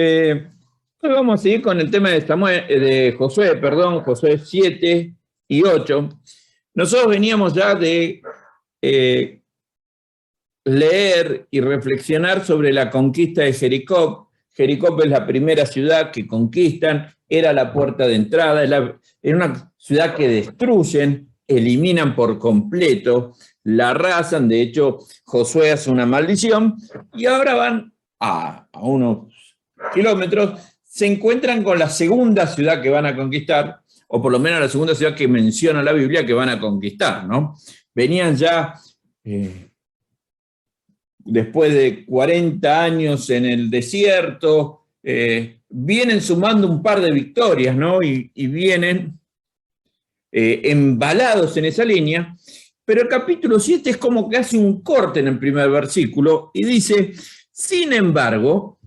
Hoy vamos a seguir con el tema de Josué 7 y 8. Nosotros veníamos ya de leer y reflexionar sobre la conquista de Jericó. Jericó es la primera ciudad que conquistan, era la puerta de entrada, era una ciudad que destruyen, eliminan por completo, la arrasan. De hecho, Josué hace una maldición y ahora van a unos kilómetros, se encuentran con la segunda ciudad que van a conquistar, o por lo menos la segunda ciudad que menciona la Biblia que van a conquistar, ¿no? Venían ya después de 40 años en el desierto, vienen sumando un par de victorias, ¿no? Y vienen embalados en esa línea, pero el capítulo 7 es como que hace un corte en el primer versículo y dice, sin embargo,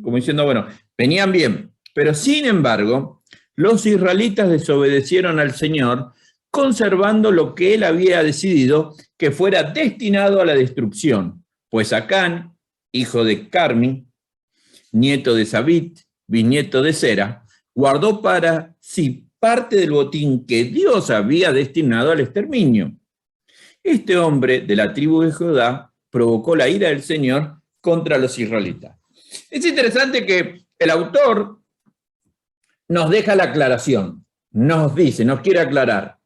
como diciendo, bueno, venían bien, pero sin embargo, los israelitas desobedecieron al Señor, conservando lo que él había decidido que fuera destinado a la destrucción, pues Acán, hijo de Carmi, nieto de Sabit, bisnieto de Sera, guardó para sí parte del botín que Dios había destinado al exterminio. Este hombre de la tribu de Judá provocó la ira del Señor contra los israelitas. Es interesante que el autor nos deja la aclaración, nos dice, nos quiere aclarar.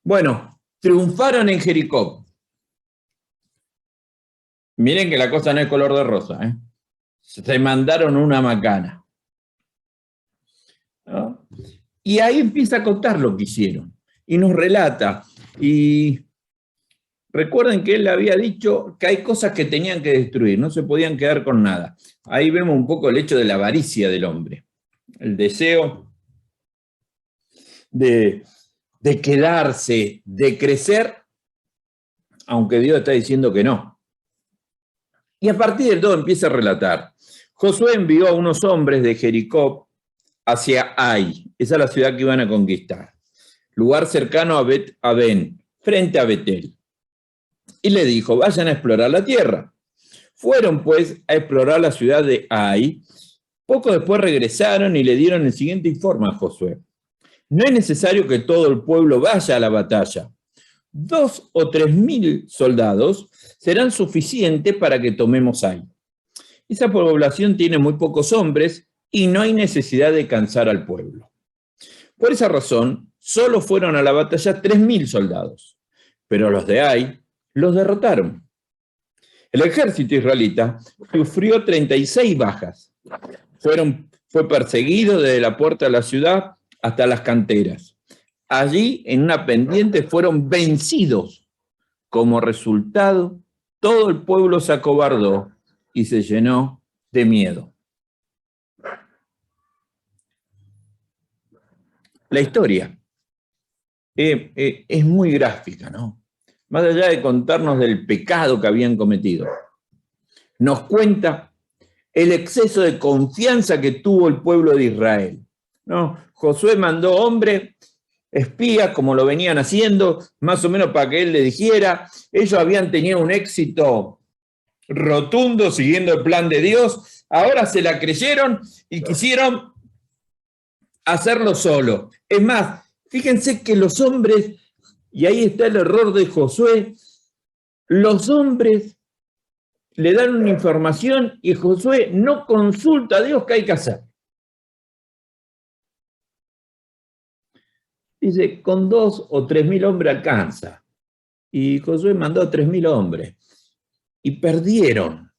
Bueno, triunfaron en Jericó. Miren que la cosa no es color de rosa, ¿eh? Se mandaron una macana, ¿no? Y ahí empieza a contar lo que hicieron. Y nos relata. Y recuerden que él había dicho que hay cosas que tenían que destruir, no se podían quedar con nada. Ahí vemos un poco el hecho de la avaricia del hombre. El deseo de quedarse, de crecer, aunque Dios está diciendo que no. Y a partir del todo empieza a relatar. Josué envió a unos hombres de Jericó hacia Ai, esa es la ciudad que iban a conquistar, lugar cercano a Bet-Aben, frente a Betel. Y le dijo, vayan a explorar la tierra. Fueron pues a explorar la ciudad de Ai. Poco después regresaron y le dieron el siguiente informe a Josué. No es necesario que todo el pueblo vaya a la batalla. 2 o 3 mil soldados serán suficientes para que tomemos Ai. Esa población tiene muy pocos hombres y no hay necesidad de cansar al pueblo. Por esa razón, solo fueron a la batalla 3.000 soldados, pero los de Ai los derrotaron. El ejército israelita sufrió 36 bajas. Fue perseguido desde la puerta de la ciudad hasta las canteras. Allí, en una pendiente, fueron vencidos. Como resultado, todo el pueblo se acobardó y se llenó de miedo. La historia es muy gráfica, ¿no? Más allá de contarnos del pecado que habían cometido, nos cuenta el exceso de confianza que tuvo el pueblo de Israel, ¿no? Josué mandó hombres, espías, como lo venían haciendo, más o menos para que él le dijera. Ellos habían tenido un éxito rotundo siguiendo el plan de Dios, ahora se la creyeron y quisieron hacerlo solo. Es más, fíjense que los hombres, y ahí está el error de Josué, los hombres le dan una información y Josué no consulta a Dios qué hay que hacer. Dice, con 2 o 3 mil hombres alcanza. Y Josué mandó 3 mil hombres. Y perdieron.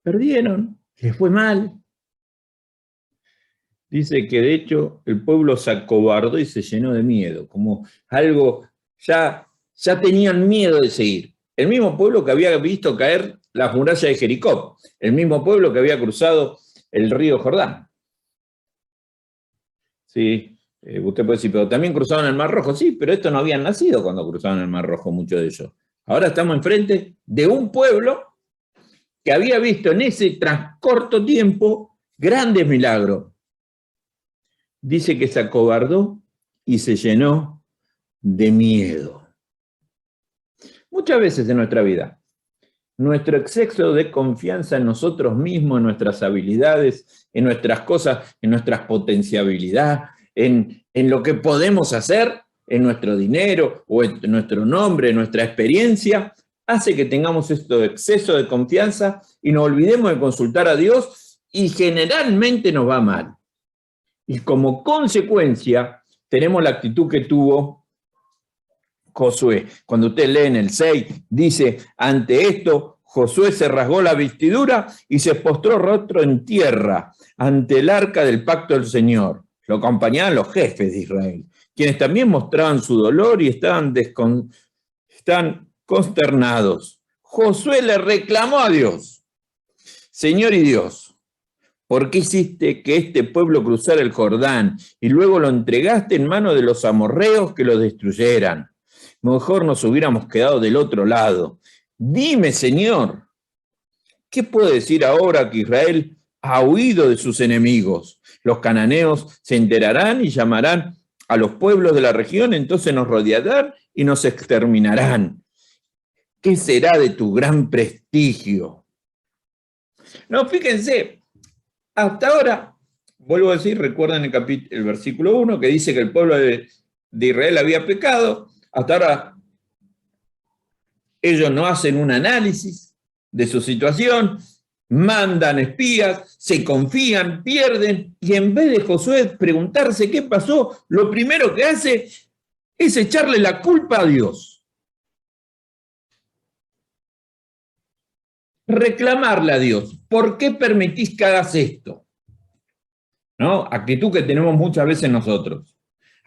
Perdieron, les fue mal. Dice que de hecho el pueblo se acobardó y se llenó de miedo, como algo, ya tenían miedo de seguir. El mismo pueblo que había visto caer las murallas de Jericó, el mismo pueblo que había cruzado el río Jordán. Sí, usted puede decir, pero también cruzaron el Mar Rojo. Sí, pero estos no habían nacido cuando cruzaron el Mar Rojo, muchos de ellos. Ahora estamos enfrente de un pueblo que había visto en ese corto tiempo grandes milagros. Dice que se acobardó y se llenó de miedo. muchas veces en nuestra vida. Nuestro exceso de confianza en nosotros mismos, en nuestras habilidades, en nuestras cosas, en nuestras potencialidades, en lo que podemos hacer, en nuestro dinero o en nuestro nombre, en nuestra experiencia, hace que tengamos este exceso de confianza y nos olvidemos de consultar a Dios y generalmente nos va mal. Y como consecuencia tenemos la actitud que tuvo Josué. Cuando usted lee en el 6, dice, ante esto Josué se rasgó la vestidura y se postró rostro en tierra ante el arca del pacto del Señor. Lo acompañaban los jefes de Israel, quienes también mostraban su dolor y estaban consternados. Josué le reclamó a Dios, Señor y Dios, ¿por qué hiciste que este pueblo cruzara el Jordán y luego lo entregaste en manos de los amorreos que lo destruyeran? Mejor nos hubiéramos quedado del otro lado. Dime, Señor, ¿qué puedo decir ahora que Israel ha huido de sus enemigos? Los cananeos se enterarán y llamarán a los pueblos de la región, entonces nos rodearán y nos exterminarán. ¿Qué será de tu gran prestigio? No, fíjense, hasta ahora, vuelvo a decir, recuerden el versículo 1 que dice que el pueblo de Israel había pecado. Hasta ahora ellos no hacen un análisis de su situación, mandan espías, se confían, pierden, y en vez de Josué preguntarse qué pasó, lo primero que hace es echarle la culpa a Dios. Reclamarle a Dios, ¿por qué permitís que hagas esto? ¿No? Actitud que tenemos muchas veces nosotros.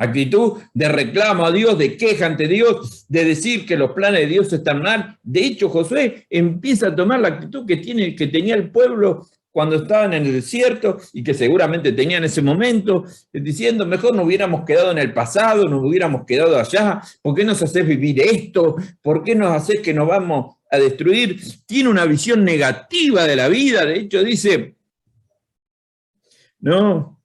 Actitud de reclamo a Dios, de queja ante Dios, de decir que los planes de Dios están mal. De hecho, Josué empieza a tomar la actitud que tenía el pueblo cuando estaban en el desierto y que seguramente tenía en ese momento, diciendo, mejor nos hubiéramos quedado en el pasado, nos hubiéramos quedado allá. ¿Por qué nos haces vivir esto? ¿Por qué nos haces que nos vamos a destruir? Tiene una visión negativa de la vida. De hecho, dice, no,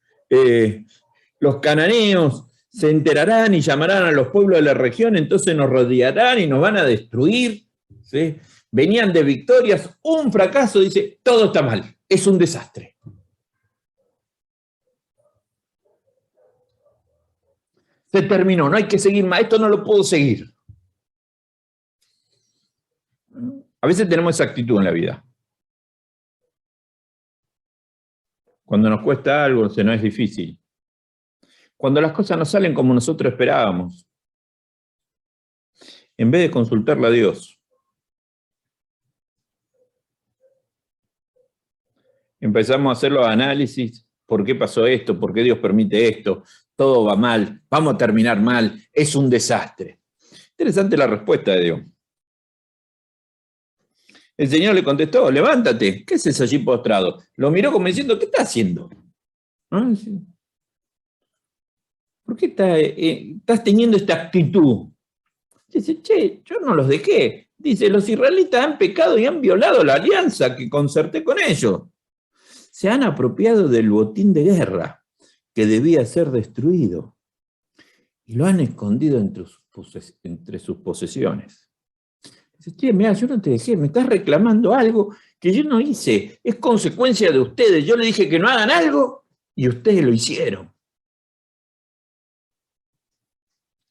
los cananeos se enterarán y llamarán a los pueblos de la región, entonces nos rodearán y nos van a destruir. ¿Sí? Venían de victorias, un fracaso, dice, todo está mal, es un desastre. Se terminó, no hay que seguir más, esto no lo puedo seguir. A veces tenemos esa actitud en la vida. Cuando nos cuesta algo, se nos es difícil. Cuando las cosas no salen como nosotros esperábamos, en vez de consultarle a Dios, empezamos a hacer los análisis, ¿por qué pasó esto? ¿Por qué Dios permite esto? Todo va mal, vamos a terminar mal, es un desastre. Interesante la respuesta de Dios. El Señor le contestó, levántate, ¿qué haces allí postrado? Lo miró como diciendo, ¿qué estás haciendo? ¿No? Sí. ¿Por qué estás teniendo esta actitud? Dice, che, yo no los dejé. Dice, los israelitas han pecado y han violado la alianza que concerté con ellos. Se han apropiado del botín de guerra que debía ser destruido y lo han escondido entre sus posesiones. Dice, che, mira, yo no te dejé, me estás reclamando algo que yo no hice. Es consecuencia de ustedes. Yo le dije que no hagan algo y ustedes lo hicieron.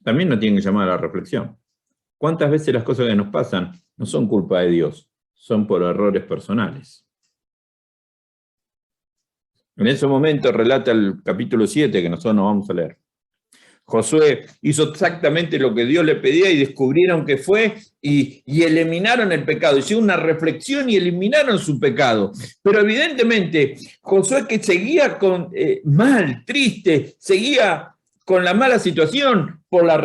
También nos tienen que llamar a la reflexión. ¿Cuántas veces las cosas que nos pasan no son culpa de Dios, son por errores personales? En ese momento relata el capítulo 7, que nosotros no vamos a leer. Josué hizo exactamente lo que Dios le pedía y descubrieron que fue y eliminaron el pecado. Hicieron una reflexión y eliminaron su pecado. Pero evidentemente Josué, que seguía mal, triste, seguía con la mala situación por la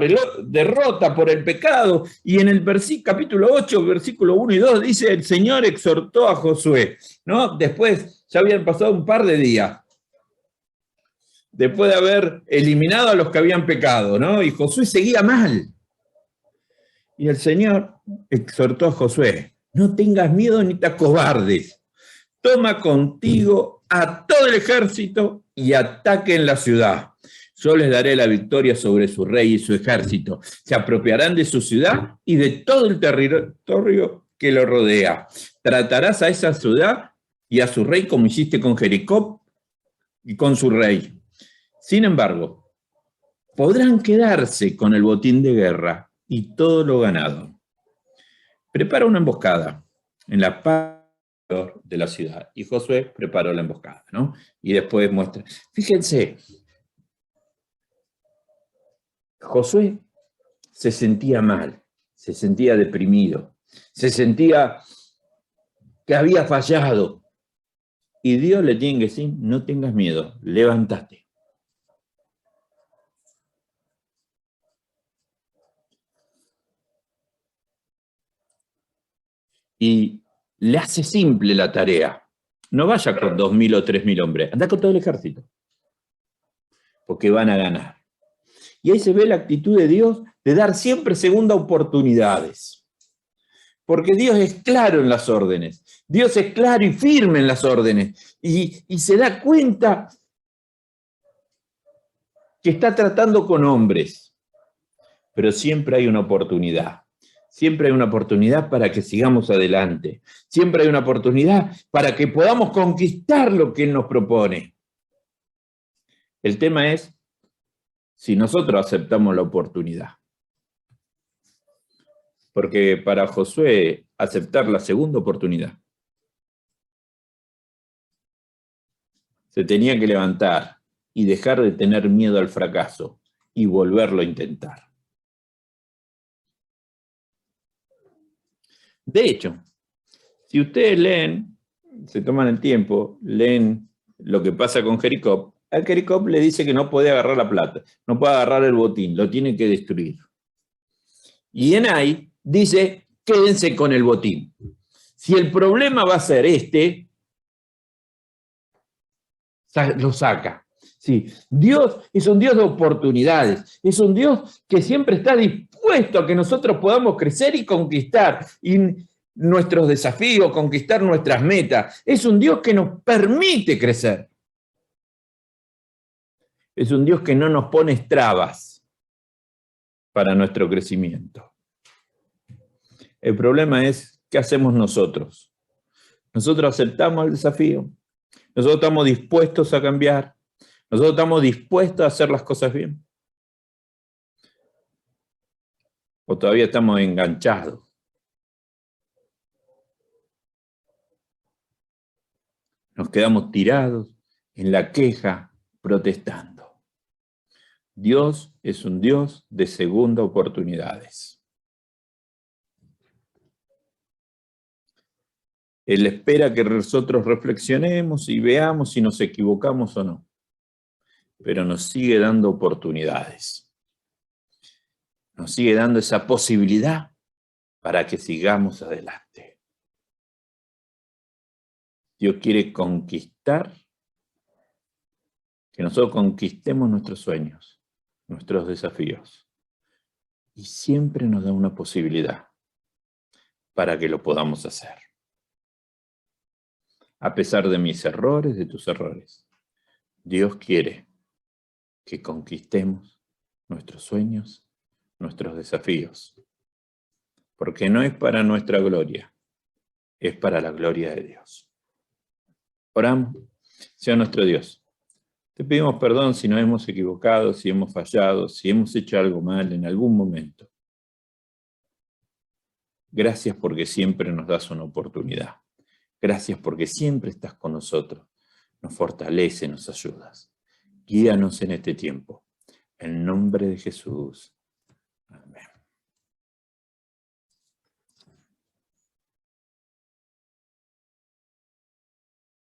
derrota, por el pecado, y en el capítulo 8, versículo 1 y 2, dice, el Señor exhortó a Josué, ¿no? Después, ya habían pasado un par de días, después de haber eliminado a los que habían pecado, ¿no? Y Josué seguía mal. Y el Señor exhortó a Josué, no tengas miedo ni te acobardes, toma contigo a todo el ejército y ataque en la ciudad. Yo les daré la victoria sobre su rey y su ejército. Se apropiarán de su ciudad y de todo el territorio que lo rodea. Tratarás a esa ciudad y a su rey como hiciste con Jericó y con su rey. Sin embargo, podrán quedarse con el botín de guerra y todo lo ganado. Prepara una emboscada en la parte de la ciudad. Y Josué preparó la emboscada, ¿no? Y después muestra. Fíjense, Josué se sentía mal, se sentía deprimido, se sentía que había fallado. Y Dios le tiene que decir, no tengas miedo, levántate. Y le hace simple la tarea. No vaya con 2.000 o 3.000 hombres, anda con todo el ejército, porque van a ganar. Y ahí se ve la actitud de Dios de dar siempre segunda oportunidades. Porque Dios es claro en las órdenes. Dios es claro y firme en las órdenes. Y se da cuenta que está tratando con hombres. Pero siempre hay una oportunidad. Siempre hay una oportunidad para que sigamos adelante. Siempre hay una oportunidad para que podamos conquistar lo que Él nos propone. El tema es si nosotros aceptamos la oportunidad. Porque para Josué aceptar la segunda oportunidad, se tenía que levantar y dejar de tener miedo al fracaso y volverlo a intentar. De hecho, si ustedes leen, se toman el tiempo, leen lo que pasa con Jericó, a Jericó le dice que no puede agarrar la plata, no puede agarrar el botín, lo tiene que destruir. Y en ahí dice, quédense con el botín. Si el problema va a ser lo saca. Sí, Dios es un Dios de oportunidades, es un Dios que siempre está dispuesto a que nosotros podamos crecer y conquistar nuestros desafíos, conquistar nuestras metas. Es un Dios que nos permite crecer. Es un Dios que no nos pone trabas para nuestro crecimiento. El problema es, ¿qué hacemos nosotros? Nosotros aceptamos el desafío, nosotros estamos dispuestos a cambiar, nosotros estamos dispuestos a hacer las cosas bien. O todavía estamos enganchados. Nos quedamos tirados en la queja, protestando. Dios es un Dios de segunda oportunidades. Él espera que nosotros reflexionemos y veamos si nos equivocamos o no. Pero nos sigue dando oportunidades. Nos sigue dando esa posibilidad para que sigamos adelante. Dios quiere conquistar, que nosotros conquistemos nuestros sueños, nuestros desafíos. Y siempre nos da una posibilidad para que lo podamos hacer. A pesar de mis errores, de tus errores, Dios quiere que conquistemos nuestros sueños, nuestros desafíos. Porque no es para nuestra gloria, es para la gloria de Dios. Oramos. Sea nuestro Dios. Te pedimos perdón si nos hemos equivocado, si hemos fallado, si hemos hecho algo mal en algún momento. Gracias porque siempre nos das una oportunidad. Gracias porque siempre estás con nosotros. Nos fortalece, nos ayudas. Guíanos en este tiempo. En nombre de Jesús.